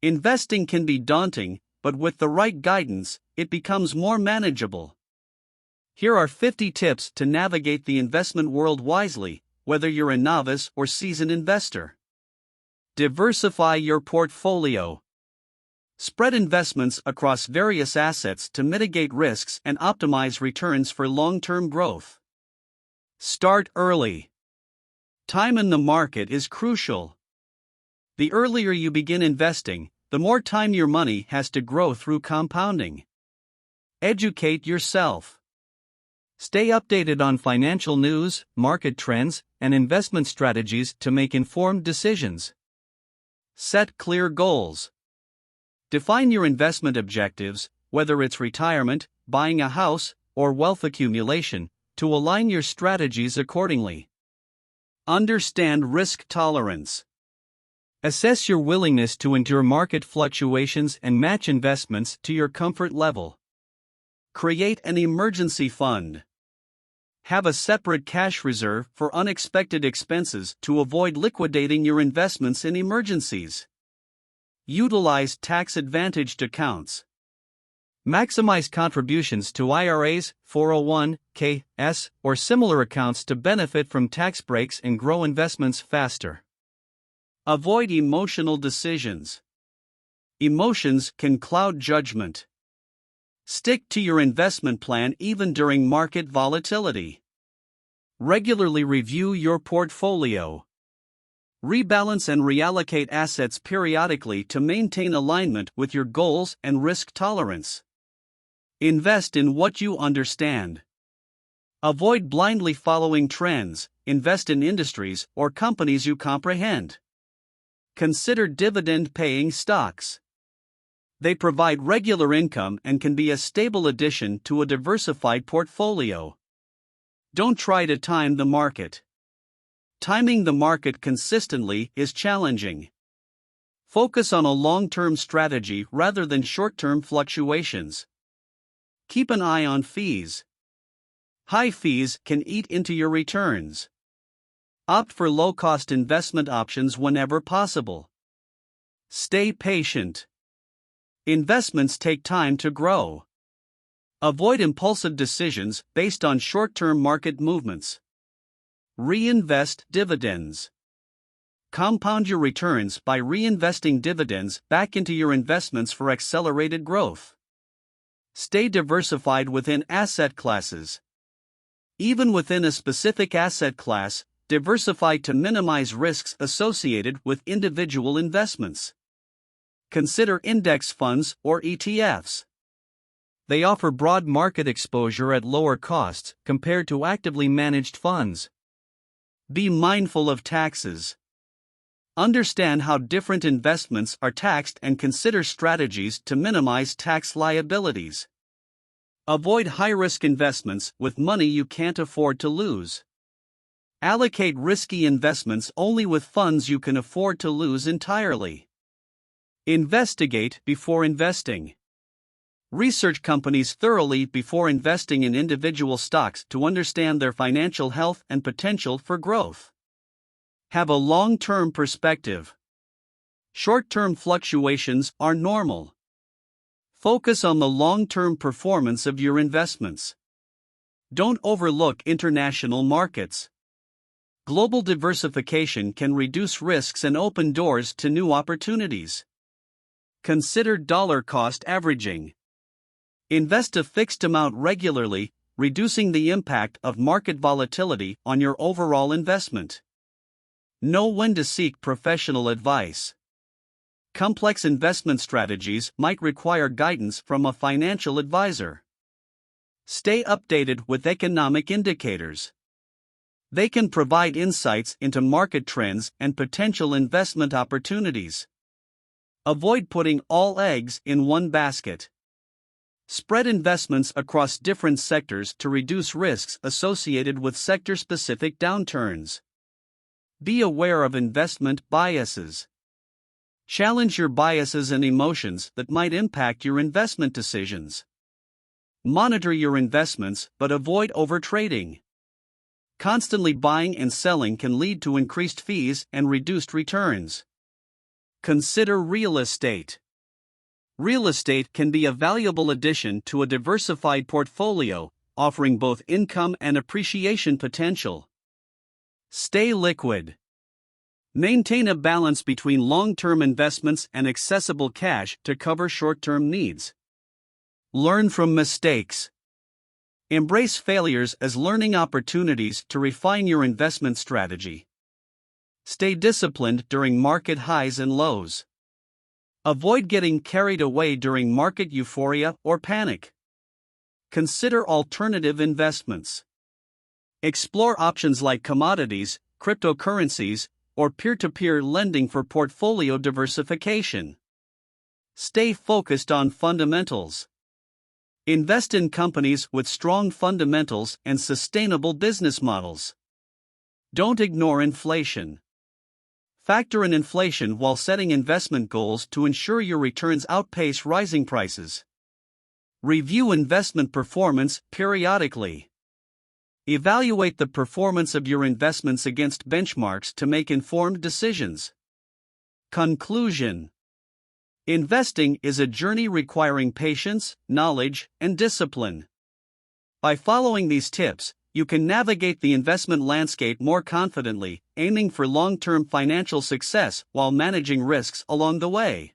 Investing can be daunting, but with the right guidance, it becomes more manageable. Here are 50 tips to navigate the investment world wisely, whether you're a novice or seasoned investor. Diversify your portfolio. Spread investments across various assets to mitigate risks and optimize returns for long-term growth. Start early. Time in the market is crucial. The earlier you begin investing, the more time your money has to grow through compounding. Educate yourself. Stay updated on financial news, market trends, and investment strategies to make informed decisions. Set clear goals. Define your investment objectives, whether it's retirement, buying a house, or wealth accumulation, to align your strategies accordingly. Understand risk tolerance. Assess your willingness to endure market fluctuations and match investments to your comfort level. Create an emergency fund. Have a separate cash reserve for unexpected expenses to avoid liquidating your investments in emergencies. Utilize tax-advantaged accounts. Maximize contributions to IRAs, 401(k)s, or similar accounts to benefit from tax breaks and grow investments faster. Avoid emotional decisions. Emotions can cloud judgment. Stick to your investment plan even during market volatility. Regularly review your portfolio. Rebalance and reallocate assets periodically to maintain alignment with your goals and risk tolerance. Invest in what you understand. Avoid blindly following trends, invest in industries or companies you comprehend. Consider dividend-paying stocks. They provide regular income and can be a stable addition to a diversified portfolio. Don't try to time the market. Timing the market consistently is challenging. Focus on a long-term strategy rather than short-term fluctuations. Keep an eye on fees. High fees can eat into your returns. Opt for low-cost investment options whenever possible. Stay patient. Investments take time to grow. Avoid impulsive decisions based on short-term market movements. Reinvest dividends. Compound your returns by reinvesting dividends back into your investments for accelerated growth. Stay diversified within asset classes. Even within a specific asset class, diversify to minimize risks associated with individual investments. Consider index funds or ETFs. They offer broad market exposure at lower costs compared to actively managed funds. Be mindful of taxes. Understand how different investments are taxed and consider strategies to minimize tax liabilities. Avoid high-risk investments with money you can't afford to lose. Allocate risky investments only with funds you can afford to lose entirely. Investigate before investing. Research companies thoroughly before investing in individual stocks to understand their financial health and potential for growth. Have a long-term perspective. Short-term fluctuations are normal. Focus on the long-term performance of your investments. Don't overlook international markets. Global diversification can reduce risks and open doors to new opportunities. Consider dollar-cost averaging. Invest a fixed amount regularly, reducing the impact of market volatility on your overall investment. Know when to seek professional advice. Complex investment strategies might require guidance from a financial advisor. Stay updated with economic indicators. They can provide insights into market trends and potential investment opportunities. Avoid putting all eggs in one basket. Spread investments across different sectors to reduce risks associated with sector-specific downturns. Be aware of investment biases. Challenge your biases and emotions that might impact your investment decisions. Monitor your investments but avoid overtrading. Constantly buying and selling can lead to increased fees and reduced returns. Consider real estate. Real estate can be a valuable addition to a diversified portfolio, offering both income and appreciation potential. Stay liquid. Maintain a balance between long-term investments and accessible cash to cover short-term needs. Learn from mistakes. Embrace failures as learning opportunities to refine your investment strategy. Stay disciplined during market highs and lows. Avoid getting carried away during market euphoria or panic. Consider alternative investments. Explore options like commodities, cryptocurrencies, or peer-to-peer lending for portfolio diversification. Stay focused on fundamentals. Invest in companies with strong fundamentals and sustainable business models. Don't ignore inflation. Factor in inflation while setting investment goals to ensure your returns outpace rising prices. Review investment performance periodically. Evaluate the performance of your investments against benchmarks to make informed decisions. Conclusion: investing is a journey requiring patience, knowledge, and discipline. By following these tips, you can navigate the investment landscape more confidently, aiming for long-term financial success while managing risks along the way.